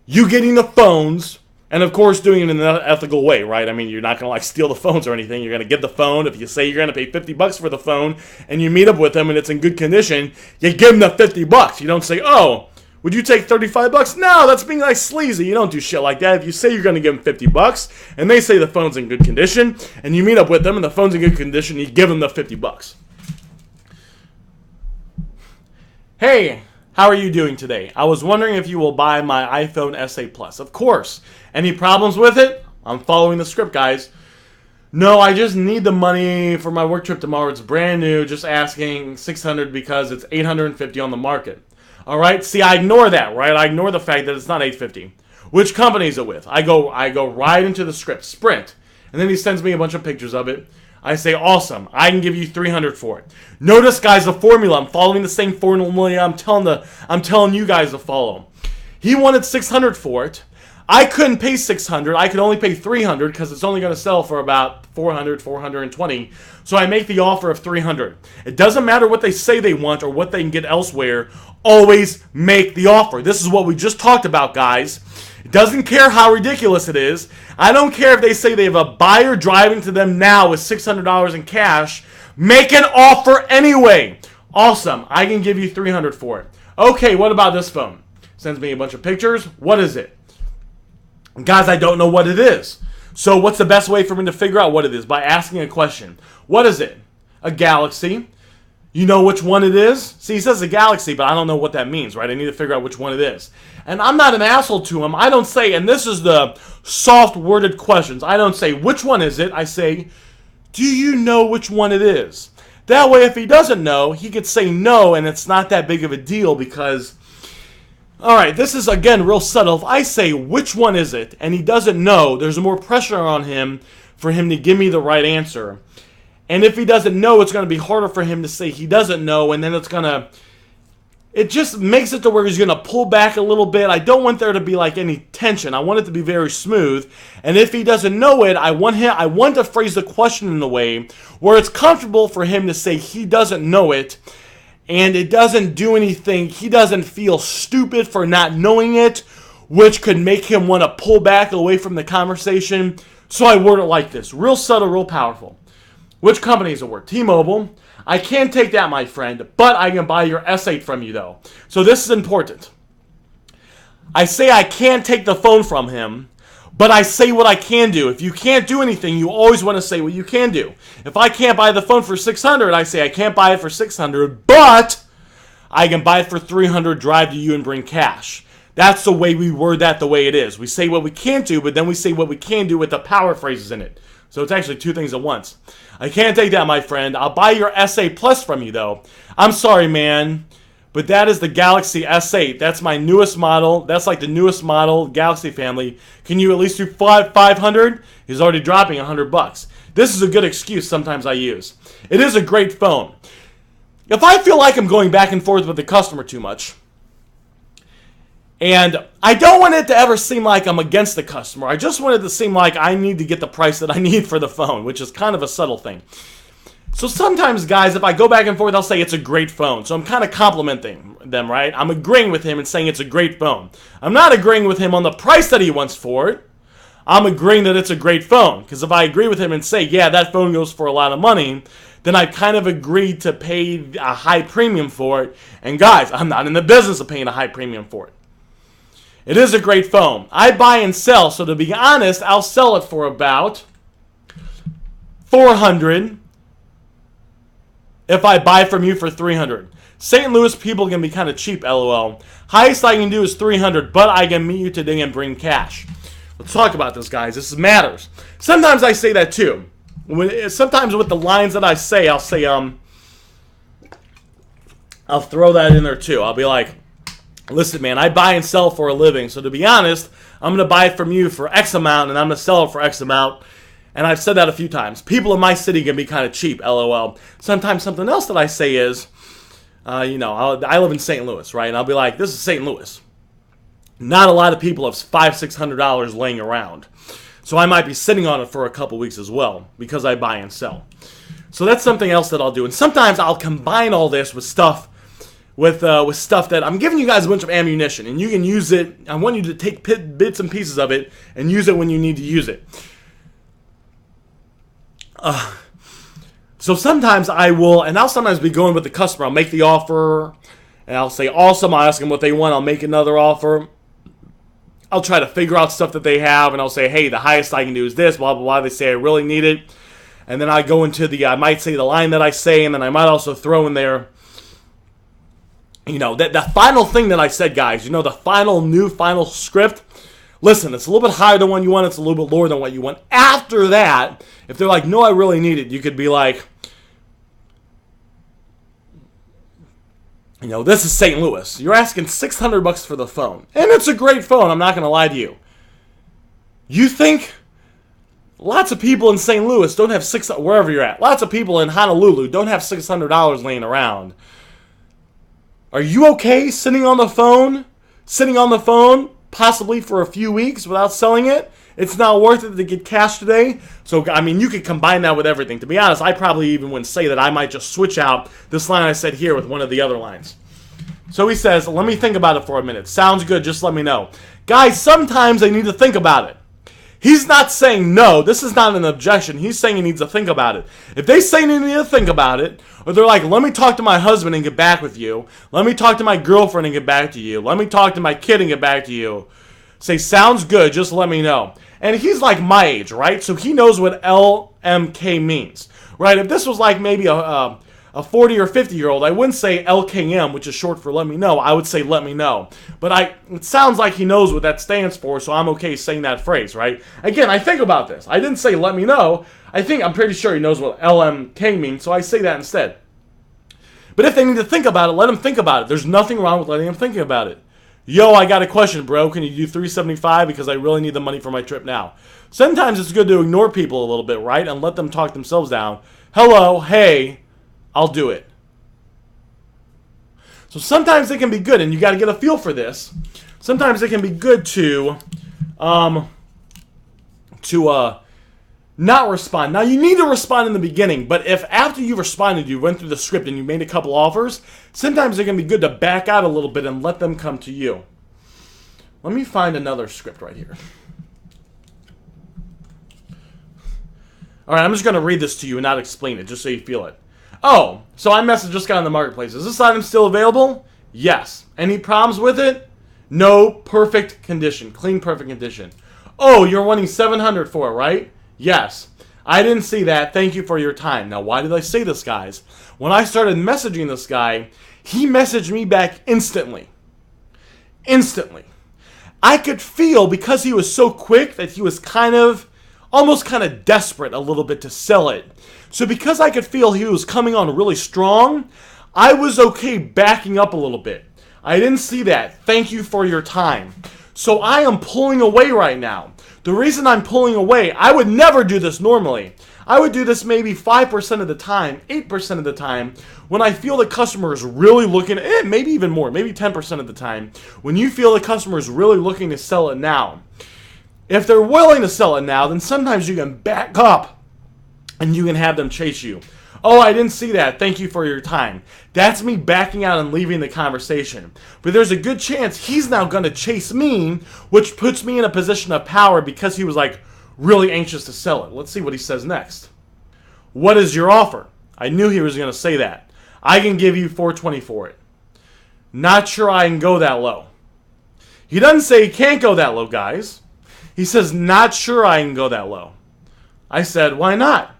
A: you getting the phones, and of course doing it in an ethical way, right? I mean, you're not going to like steal the phones or anything. You're going to get the phone. If you say you're going to pay $50 for the phone and you meet up with them and it's in good condition, you give them the $50. You don't say, oh, would you take $35? No, that's being like sleazy. You don't do shit like that. If you say you're going to give them $50 and they say the phone's in good condition and you meet up with them and the phone's in good condition, you give them the $50. Hey, how are you doing today? I was wondering if you will buy my iPhone SE Plus. Of course. Any problems with it? I'm following the script, guys. No, I just need the money for my work trip tomorrow. It's brand new. Just asking $600 because it's $850 on the market. All right, see, I ignore that, right? I ignore the fact that it's not $850. Which company is it with? I go right into the script, Sprint, and then he sends me a bunch of pictures of it. I say, awesome, I can give you $300 for it. Notice, guys, the formula. I'm following the same formula I'm telling you guys to follow. He wanted $600 for it. I couldn't pay $600. I could only pay $300 because it's only going to sell for about $400, $420. So I make the offer of $300. It doesn't matter what they say they want or what they can get elsewhere. Always make the offer. This is what we just talked about, guys. It doesn't care how ridiculous it is. I don't care if they say they have a buyer driving to them now with $600 in cash. Make an offer anyway. Awesome. I can give you $300 for it. Okay, what about this phone? Sends me a bunch of pictures. What is it? Guys, I don't know what it is. So what's the best way for me to figure out what it is? By asking a question. What is it? A Galaxy. You know which one it is? See, he says a Galaxy, but I don't know what that means, right? I need to figure out which one it is. And I'm not an asshole to him. I don't say, and this is the soft-worded questions. I don't say, which one is it? I say, do you know which one it is? That way, if he doesn't know, he could say no, and it's not that big of a deal because... Alright, this is, again, real subtle. If I say, which one is it, and he doesn't know, there's more pressure on him for him to give me the right answer. And if he doesn't know, it's going to be harder for him to say he doesn't know, and then it's going to... It just makes it to where he's going to pull back a little bit. I don't want there to be, like, any tension. I want it to be very smooth. And if he doesn't know it, I want to phrase the question in a way where it's comfortable for him to say he doesn't know it, and it doesn't do anything. He doesn't feel stupid for not knowing it, which could make him want to pull back away from the conversation. So I word it like this. Real subtle, real powerful. Which company is it with? T-Mobile. I can't take that, my friend, but I can buy your S8 from you, though. So this is important. I say I can't take the phone from him, but I say what I can do. If you can't do anything, you always want to say what you can do. If I can't buy the phone for $600, I say I can't buy it for $600, but I can buy it for $300, drive to you, and bring cash. That's the way we word that the way it is. We say what we can't do, but then we say what we can do with the power phrases in it. So it's actually two things at once. I can't take that, my friend. I'll buy your S8 Plus from you, though. I'm sorry, man, but that is the Galaxy S8. That's my newest model. That's like the newest model, Galaxy family. Can you at least do 500? He's already dropping $100. This is a good excuse sometimes I use. It is a great phone. If I feel like I'm going back and forth with the customer too much, and I don't want it to ever seem like I'm against the customer. I just want it to seem like I need to get the price that I need for the phone, which is kind of a subtle thing. So sometimes, guys, if I go back and forth, I'll say it's a great phone. So I'm kind of complimenting them, right? I'm agreeing with him and saying it's a great phone. I'm not agreeing with him on the price that he wants for it. I'm agreeing that it's a great phone. Because if I agree with him and say, yeah, that phone goes for a lot of money, then I kind of agreed to pay a high premium for it. And guys, I'm not in the business of paying a high premium for it. It is a great phone. I buy and sell, so to be honest, I'll sell it for about $400 if I buy from you for $300. St. Louis people can be kind of cheap, LOL. Highest I can do is $300, but I can meet you today and bring cash. Let's talk about this, guys. This matters. Sometimes I say that too. Sometimes with the lines that I say, I'll say, I'll throw that in there too. I'll be like, listen, man, I buy and sell for a living. So to be honest, I'm going to buy it from you for X amount, and I'm going to sell it for X amount. And I've said that a few times. People in my city can be kind of cheap, LOL. Sometimes something else that I say is, I live in St. Louis, right? And I'll be like, this is St. Louis. Not a lot of people have $500-600 laying around. So I might be sitting on it for a couple weeks as well because I buy and sell. So that's something else that I'll do. And sometimes I'll combine all this with stuff with stuff that I'm giving you guys a bunch of ammunition, and you can use it. I want you to take bits and pieces of it and use it when you need to use it. So sometimes I will, and I'll sometimes be going with the customer. I'll make the offer, and I'll say awesome. I'll ask them what they want. I'll make another offer. I'll try to figure out stuff that they have, and I'll say, hey, the highest I can do is this, blah, blah, blah. They say I really need it. And then I go into I might say the line that I say, and then I might also throw in there, the final thing that I said, guys, the final script. Listen, it's a little bit higher than what you want. It's a little bit lower than what you want. After that, if they're like, no, I really need it, you could be like, this is St. Louis. You're asking $600 for the phone. And it's a great phone. I'm not going to lie to you. You think lots of people in St. Louis don't have wherever you're at. Lots of people in Honolulu don't have $600 laying around. Are you okay sitting on the phone? Possibly for a few weeks without selling it? It's not worth it to get cash today. So, you could combine that with everything. To be honest, I probably even wouldn't say that. I might just switch out this line I said here with one of the other lines. So he says, let me think about it for a minute. Sounds good, just let me know. Guys, sometimes they need to think about it. He's not saying no. This is not an objection. He's saying he needs to think about it. If they say they need to think about it, or they're like, let me talk to my husband and get back with you. Let me talk to my girlfriend and get back to you. Let me talk to my kid and get back to you. Say, sounds good, just let me know. And he's like my age, right? So he knows what LMK means, right? If this was like maybe a 40 or 50-year-old, I wouldn't say LKM, which is short for let me know. I would say let me know. But it sounds like he knows what that stands for, so I'm okay saying that phrase, right? Again, I think about this. I didn't say let me know. I'm pretty sure he knows what LMK means, so I say that instead. But if they need to think about it, let them think about it. There's nothing wrong with letting them think about it. Yo, I got a question, bro. Can you do $375 because I really need the money for my trip now? Sometimes it's good to ignore people a little bit, right? And let them talk themselves down. Hello, hey, I'll do it. So sometimes it can be good, and you got to get a feel for this. Sometimes it can be good to not respond. Now, you need to respond in the beginning, but if after you've responded, you went through the script and you made a couple offers, sometimes it can be good to back out a little bit and let them come to you. Let me find another script right here. All right, I'm just going to read this to you and not explain it, just so you feel it. Oh, so I just got on the marketplace. Is this item still available? Yes. Any problems with it? No. Perfect condition. Clean, perfect condition. Oh, you're wanting $700 for it, right? Yes. I didn't see that. Thank you for your time. Now, why did I say this, guys? When I started messaging this guy, he messaged me back instantly. Instantly. I could feel, because he was so quick, that he was almost kind of desperate a little bit to sell it. So because I could feel he was coming on really strong, I was okay backing up a little bit. I didn't see that. Thank you for your time. So I am pulling away right now. The reason I'm pulling away, I would never do this normally. I would do this maybe 5% of the time, 8% of the time, when I feel the customer is really looking, maybe even more, maybe 10% of the time, when you feel the customer is really looking to sell it now. If they're willing to sell it now, then sometimes you can back up and you can have them chase you. Oh, I didn't see that. Thank you for your time. That's me backing out and leaving the conversation. But there's a good chance he's now going to chase me, which puts me in a position of power because he was like really anxious to sell it. Let's see what he says next. What is your offer? I knew he was going to say that. I can give you $420 for it. Not sure I can go that low. He doesn't say he can't go that low, guys. He says, not sure I can go that low. I said, why not?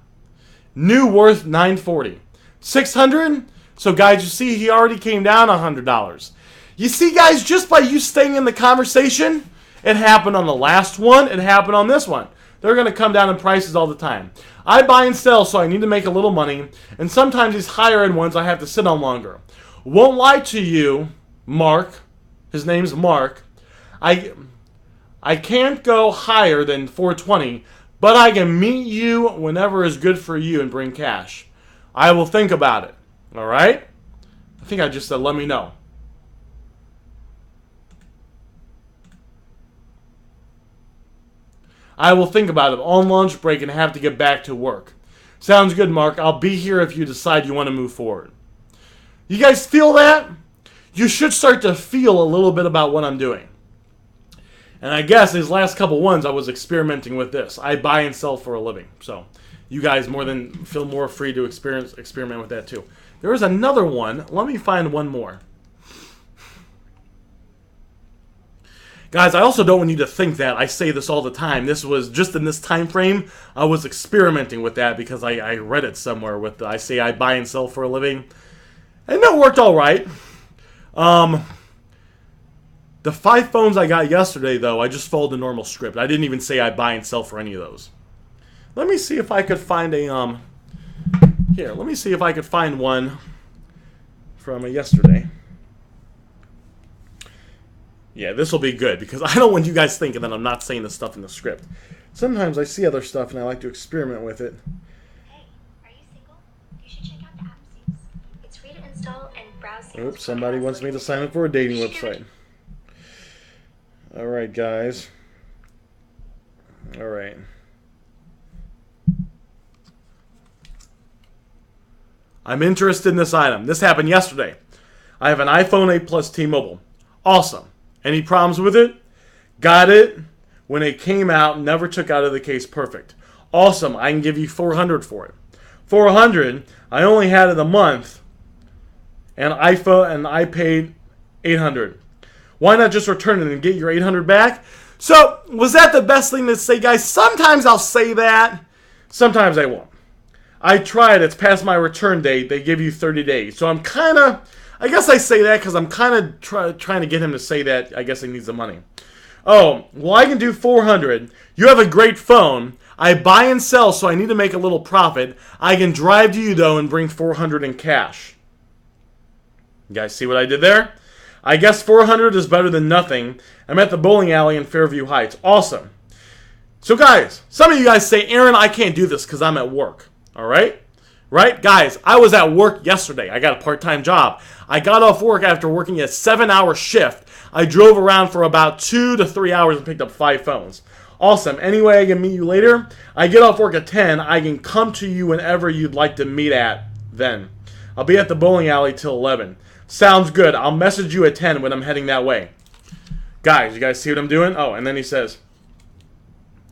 A: New worth $940. $600? So guys, you see he already came down $100. You see guys, just by you staying in the conversation, it happened on the last one, it happened on this one. They're going to come down in prices all the time. I buy and sell, so I need to make a little money, and sometimes these higher end ones I have to sit on longer. Won't lie to you, Mark. His name's Mark. I can't go higher than $420, but I can meet you whenever is good for you and bring cash. I will think about it. All right? I think I just said let me know. I will think about it on lunch break and have to get back to work. Sounds good, Mark. I'll be here if you decide you want to move forward. You guys feel that? You should start to feel a little bit about what I'm doing. And I guess these last couple ones I was experimenting with this. I buy and sell for a living. So you guys feel more free to experiment with that too. There is another one. Let me find one more. Guys, I also don't want you to think that I say this all the time. This was just in this time frame. I was experimenting with that because I read it somewhere with I say I buy and sell for a living. And that worked all right. The 5 phones I got yesterday, though, I just followed the normal script. I didn't even say I buy and sell for any of those. Let me see if I could find a, here, let me see if I could find one from yesterday. Yeah, this will be good, because I don't want you guys thinking that I'm not saying this stuff in the script. Sometimes I see other stuff and I like to experiment with it.
C: Hey, are you single? You should check out the AppSeeks. It's free to install and browse.
A: Oops, somebody wants me to sign up for a dating website. Alright, guys. Alright. I'm interested in this item. This happened yesterday. I have an iPhone 8 Plus T-Mobile. Awesome. Any problems with it? Got it when it came out. Never took out of the case. Perfect. Awesome. I can give you $400 for it. $400. I only had it a month. And I paid $800. Why not just return it and get your $800 back? So, was that the best thing to say, guys? Sometimes I'll say that. Sometimes I won't. I tried. It's past my return date. They give you 30 days. So I'm kind of... I guess I say that because I'm kind of trying to get him to say that. I guess he needs the money. Oh, well, I can do $400. You have a great phone. I buy and sell, so I need to make a little profit. I can drive to you, though, and bring $400 in cash. You guys see what I did there? I guess $400 is better than nothing. I'm at the bowling alley in Fairview Heights. Awesome. So, guys, some of you guys say, Aaron, I can't do this because I'm at work. All right? Right? Guys, I was at work yesterday. I got a part-time job. I got off work after working a 7-hour shift. I drove around for about 2 to 3 hours and picked up 5 phones. Awesome. Anyway, I can meet you later. I get off work at 10. I can come to you whenever you'd like to meet at then. I'll be at the bowling alley till 11. Sounds good. I'll message you at 10 when I'm heading that way. Guys, you guys see what I'm doing? Oh, and then he says,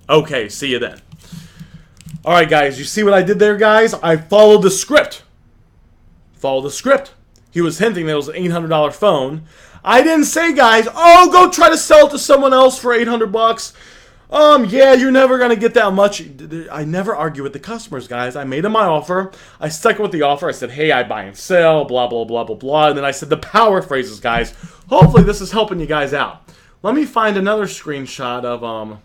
A: okay, see you then. Alright, guys, you see what I did there, guys? I followed the script. Follow the script. He was hinting that it was an $800 phone. I didn't say, guys, oh, go try to sell it to someone else for $800. Yeah, you're never going to get that much. I never argue with the customers, guys. I made them my offer. I stuck with the offer. I said, hey, I buy and sell, blah, blah, blah, blah, blah. And then I said the power phrases, guys. Hopefully this is helping you guys out. Let me find another screenshot of, wow,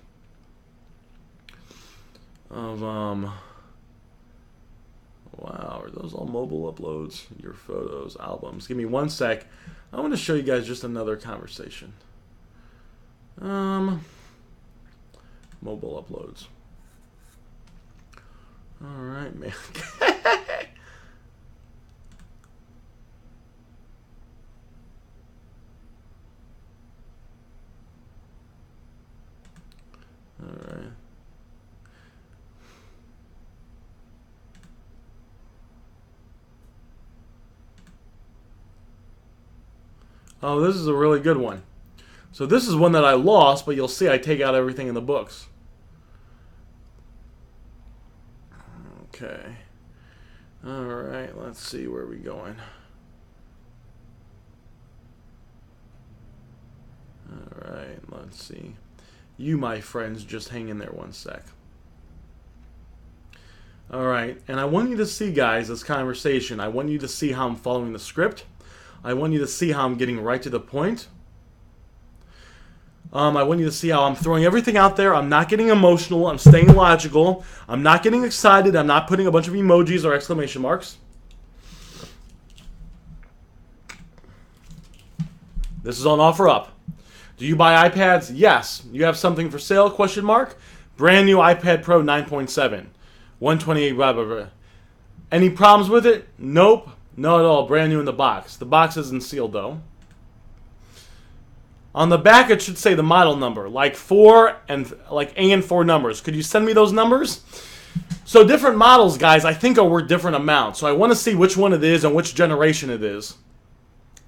A: are those all mobile uploads? Your photos, albums. Give me one sec. I want to show you guys just another conversation. Mobile uploads. All right, man. All right. Oh, this is a really good one. So this is one that I lost, but you'll see I take out everything in the books. Okay. Alright, let's see where we're going. Alright, let's see. You, my friends, just hang in there one sec. Alright, and I want you to see, guys, this conversation. I want you to see how I'm following the script. I want you to see how I'm getting right to the point. I want you to see how I'm throwing everything out there. I'm not getting emotional. I'm staying logical. I'm not getting excited. I'm not putting a bunch of emojis or exclamation marks. This is on OfferUp. Do you buy iPads? Yes. You have something for sale? Question mark. Brand new iPad Pro 9.7. 128 blah blah blah. Any problems with it? Nope. Not at all. Brand new in the box. The box isn't sealed though. On the back it should say the model number, like A and 4 numbers. Could you send me those numbers? So different models, guys, I think are worth different amounts. So I want to see which one it is and which generation it is.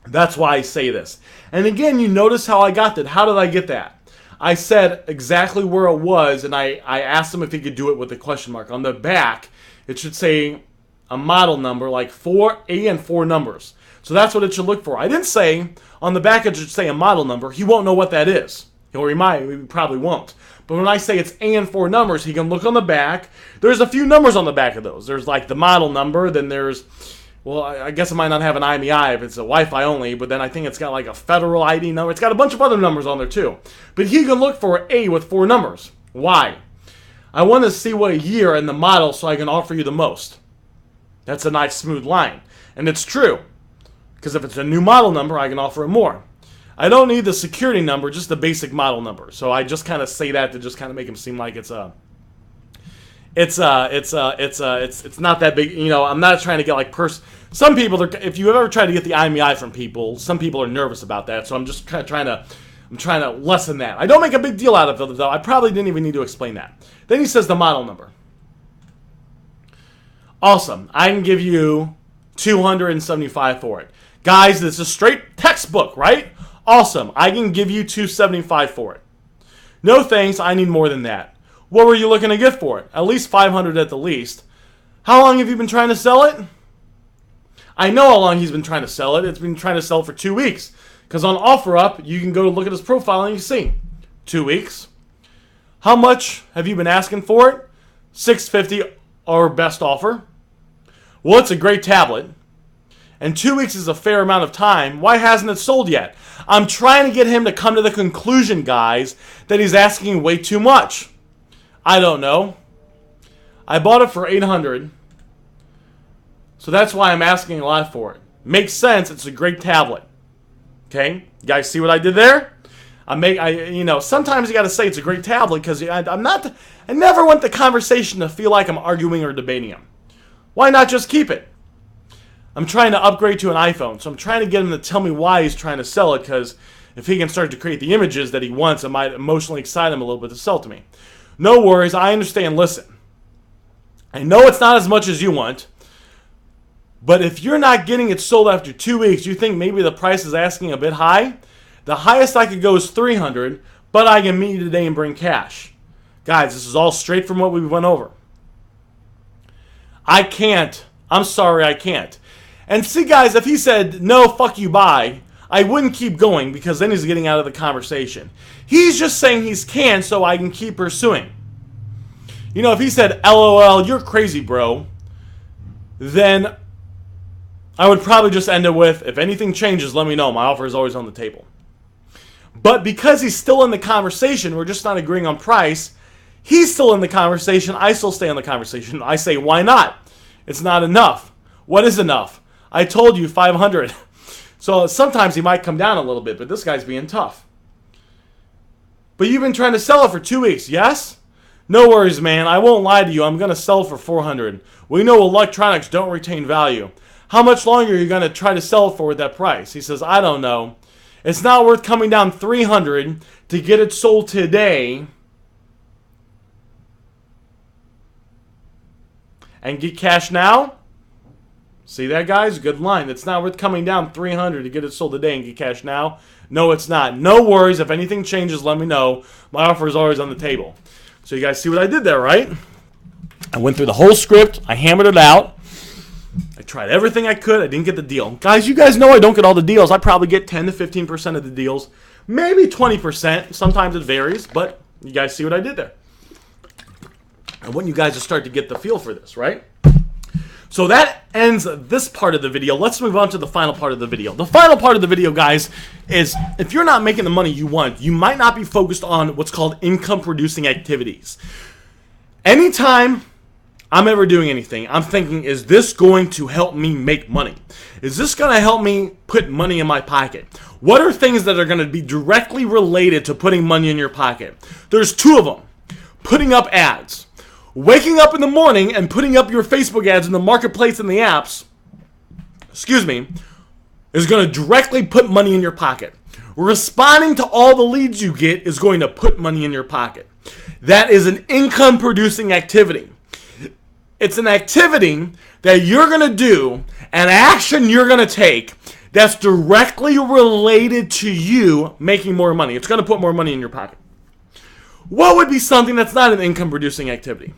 A: That's why I say this. And again, you notice how I got that. How did I get that? I said exactly where it was, and I asked him if he could do it with a question mark. On the back, it should say a model number, like A and 4 numbers. So that's what it should look for. I didn't say on the back it should say a model number. He won't know what that is. He'll remind me, he probably won't. But when I say it's A and 4 numbers, he can look on the back. There's a few numbers on the back of those. There's like the model number, then there's, well, I guess it might not have an IMEI if it's a Wi-Fi only, but then I think it's got like a federal ID number. It's got a bunch of other numbers on there too. But he can look for A with 4 numbers. Why? I want to see what year and the model so I can offer you the most. That's a nice smooth line. And it's true. Because if it's a new model number, I can offer it more. I don't need the security number, just the basic model number. So I just kind of say that to just kind of make him seem like it's not that big. You know, I'm not trying to get like some people, if you ever try to get the IMEI from people, some people are nervous about that. So I'm just kind of trying to lessen that. I don't make a big deal out of it though. I probably didn't even need to explain that. Then he says the model number. Awesome. I can give you $275 for it. Guys, this is straight textbook, right? Awesome. I can give you $275 for it. No thanks. I need more than that. What were you looking to get for it? At least $500 at the least. How long have you been trying to sell it? I know how long he's been trying to sell it. It's been trying to sell for 2 weeks. Because on OfferUp, you can go look at his profile and you see 2 weeks. How much have you been asking for it? $650 or best offer. Well, it's a great tablet. And 2 weeks is a fair amount of time. Why hasn't it sold yet? I'm trying to get him to come to the conclusion, guys, that he's asking way too much. I don't know. I bought it for $800. So that's why I'm asking a lot for it. Makes sense. It's a great tablet. Okay? You guys see what I did there? Sometimes you got to say it's a great tablet because I never want the conversation to feel like I'm arguing or debating him. Why not just keep it? I'm trying to upgrade to an iPhone, so I'm trying to get him to tell me why he's trying to sell it, because if he can start to create the images that he wants, it might emotionally excite him a little bit to sell to me. No worries, I understand. Listen, I know it's not as much as you want, but if you're not getting it sold after 2 weeks, you think maybe the price is asking a bit high? The highest I could go is $300, but I can meet you today and bring cash. Guys, this is all straight from what we went over. I can't. I'm sorry, I can't. And see, guys, if he said, no, fuck you, bye, I wouldn't keep going because then he's getting out of the conversation. He's just saying he's can so I can keep pursuing. You know, if he said, LOL, you're crazy, bro, then I would probably just end it with, if anything changes, let me know. My offer is always on the table. But because he's still in the conversation, we're just not agreeing on price, he's still in the conversation, I still stay in the conversation. I say, why not? It's not enough. What is enough? I told you 500. So sometimes he might come down a little bit, but this guy's being tough. But you've been trying to sell it for 2 weeks, yes? No worries, man. I won't lie to you. I'm going to sell it for 400. We know electronics don't retain value. How much longer are you going to try to sell it for at that price? He says, I don't know. It's not worth coming down 300 to get it sold today and get cash now? See that, guys? Good line. It's not worth coming down 300 to get it sold today and get cash now. No, it's not. No worries. If anything changes, let me know. My offer is always on the table. So you guys see what I did there, right? I went through the whole script. I hammered it out. I tried everything I could. I didn't get the deal. Guys, you guys know I don't get all the deals. I probably get 10 to 15% of the deals. Maybe 20%. Sometimes it varies, but you guys see what I did there. I want you guys to start to get the feel for this, right? So that ends this part of the video. Let's move on to the final part of the video. The final part of the video, guys, is if you're not making the money you want, you might not be focused on what's called income-producing activities. Anytime I'm ever doing anything, I'm thinking, is this going to help me make money? Is this going to help me put money in my pocket? What are things that are going to be directly related to putting money in your pocket? There's two of them. Putting up ads. Waking up in the morning and putting up your Facebook ads in the marketplace and the apps, is going to directly put money in your pocket. Responding to all the leads you get is going to put money in your pocket. That is an income-producing activity. It's an activity that you're going to do, an action you're going to take that's directly related to you making more money. It's going to put more money in your pocket. What would be something that's not an income-producing activity?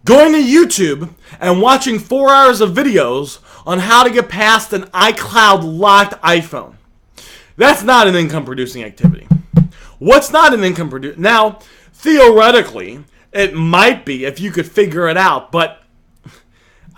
A: Going to YouTube and watching 4 hours of videos on how to get past an iCloud-locked iPhone. That's not an income-producing activity. What's not an income-producing? Now, theoretically, it might be if you could figure it out, but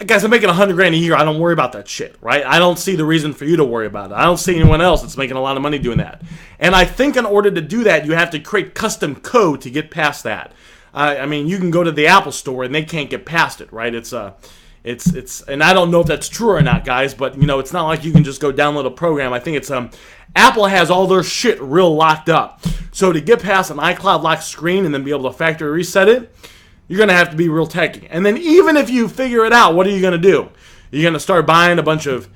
A: guys, I'm making $100,000 a year. I don't worry about that shit, right? I don't see the reason for you to worry about it. I don't see anyone else that's making a lot of money doing that. And I think in order to do that, you have to create custom code to get past that. I mean, you can go to the Apple store and they can't get past it, right? It's and I don't know if that's true or not, guys, but you know, it's not like you can just go download a program. I think it's Apple has all their shit real locked up. So to get past an iCloud locked screen and then be able to factory reset it, you're going to have to be real techy. And then even if you figure it out, what are you going to do? You're going to start buying a bunch of,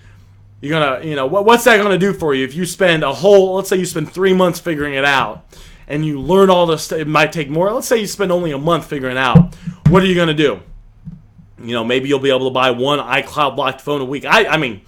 A: you're going to, you know, what's that going to do for you? If you spend let's say you spend 3 months figuring it out and you learn all this, it might take more. Let's say you spend only a month figuring it out. What are you going to do? You know, maybe you'll be able to buy one iCloud locked phone a week. I mean,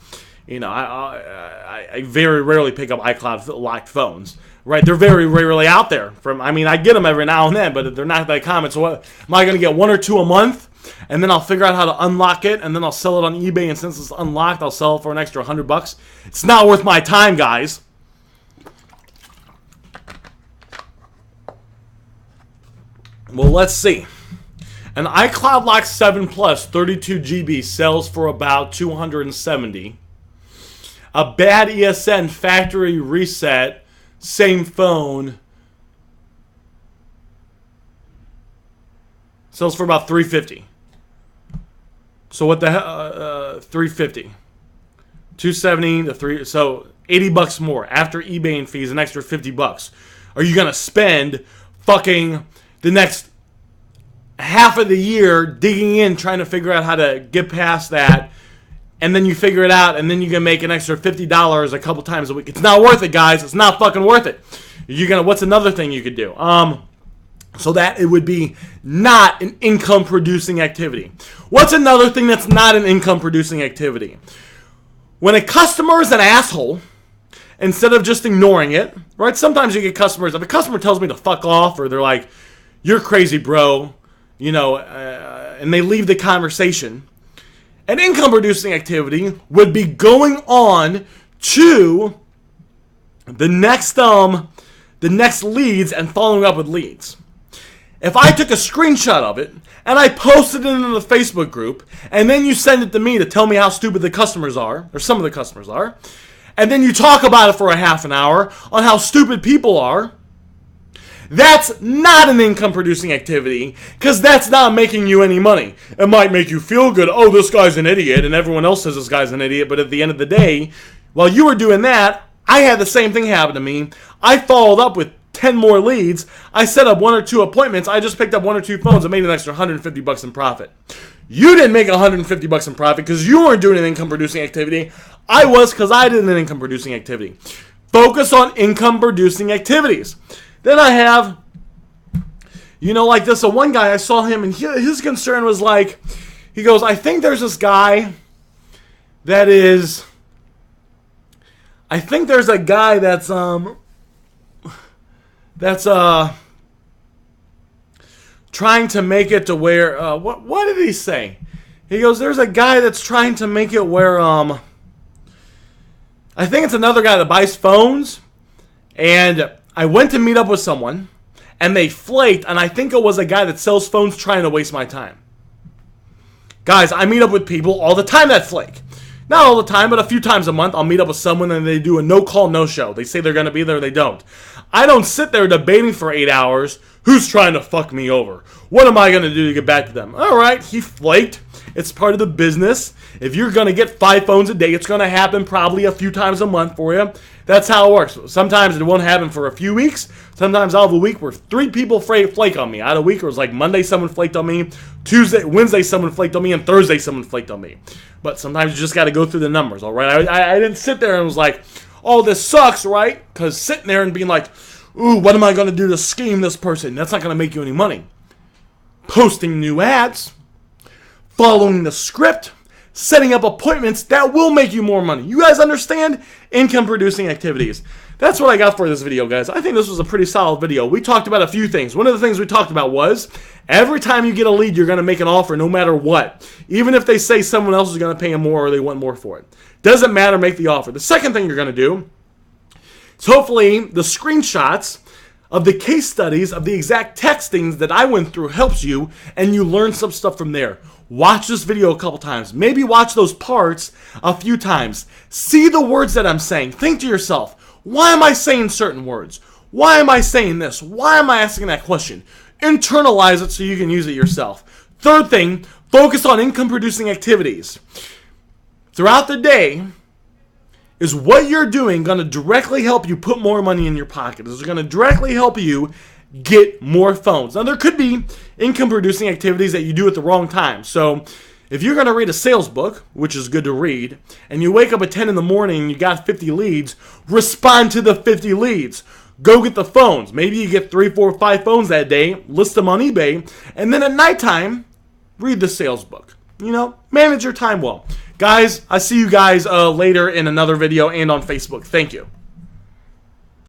A: you know, I very rarely pick up iCloud locked phones. Right, they're very rarely out there. I get them every now and then, but they're not that common. So what, am I going to get 1 or 2 a month, and then I'll figure out how to unlock it, and then I'll sell it on eBay, and since it's unlocked, I'll sell it for an extra $100? It's not worth my time, guys. Well, let's see. An iCloud Lock 7 Plus 32 GB sells for about $270. A bad ESN factory reset, same phone, sells for about $350. So what the hell? $350, $270 to $3. So $80 more after eBay and fees, an extra $50. Are you gonna spend fucking the next half of the year digging in, trying to figure out how to get past that? And then you figure it out, and then you can make an extra $50 a couple times a week. It's not worth it, guys. It's not fucking worth it. What's another thing you could do? So that it would be not an income-producing activity. What's another thing that's not an income-producing activity? When a customer is an asshole, instead of just ignoring it, right? Sometimes you get customers, if a customer tells me to fuck off, or they're like, you're crazy, bro, you know, and they leave the conversation. An income-producing activity would be going on to the next leads and following up with leads. If I took a screenshot of it and I posted it in the Facebook group, and then you send it to me to tell me how stupid the customers are, or some of the customers are, and then you talk about it for a half an hour on how stupid people are, that's not an income-producing activity, because that's not making you any money. It might make you feel good, oh, this guy's an idiot, and everyone else says this guy's an idiot, but at the end of the day, while you were doing that, I had the same thing happen to me. I followed up with 10 more leads. I set up 1 or 2 appointments. I just picked up 1 or 2 phones and made an extra $150 in profit. You didn't make $150 in profit because you weren't doing an income-producing activity. I was, because I did an income-producing activity. Focus on income-producing activities. Then I have, like this, one guy, I saw him, and his concern was like, He goes, I think there's this guy that is... I think there's a guy that's trying to make it to where, what did he say? He goes, there's a guy that's trying to make it where, I think it's another guy that buys phones, and I went to meet up with someone, and they flaked, and I think it was a guy that sells phones trying to waste my time. Guys, I meet up with people all the time that flake. Not all the time, but a few times a month, I'll meet up with someone and they do a no-call, no-show. They say they're going to be there, they don't. I don't sit there debating for 8 hours, who's trying to fuck me over? What am I going to do to get back to them? All right, he flaked. It's part of the business. If you're going to get 5 phones a day, it's going to happen probably a few times a month for you. That's how it works. Sometimes it won't happen for a few weeks. Sometimes I'll have a week where 3 people flake on me. I had a week where it was like Monday someone flaked on me, Wednesday someone flaked on me, and Thursday someone flaked on me. But sometimes you just got to go through the numbers, all right? I didn't sit there and was like, oh, this sucks, right? Because sitting there and being like, ooh, what am I going to do to scheme this person? That's not going to make you any money. Posting new ads, following the script, setting up appointments, that will make you more money. You guys understand? Income producing activities. That's what I got for this video, guys. I think this was a pretty solid video. We talked about a few things. One of the things we talked about was every time you get a lead, you're going to make an offer no matter what. Even if they say someone else is going to pay them more or they want more for it. Doesn't matter, make the offer. The second thing you're going to do is hopefully the screenshots of the case studies of the exact textings that I went through helps you and you learn some stuff from there. Watch this video a couple times. Maybe watch those parts a few times. See the words that I'm saying. Think to yourself, why am I saying certain words? Why am I saying this? Why am I asking that question? Internalize it so you can use it yourself. Third thing, focus on income producing activities. Throughout the day, is what you're doing going to directly help you put more money in your pocket? Is it going to directly help you get more phones? Now, there could be income producing activities that you do at the wrong time. So if you're going to read a sales book, which is good to read, and you wake up at 10 in the morning and you got 50 leads, respond to the 50 leads. Go get the phones. Maybe you get 3, 4, 5 phones that day, list them on eBay, and then at nighttime, read the sales book. You know, manage your time well. Guys, I see you guys later in another video and on Facebook. Thank you.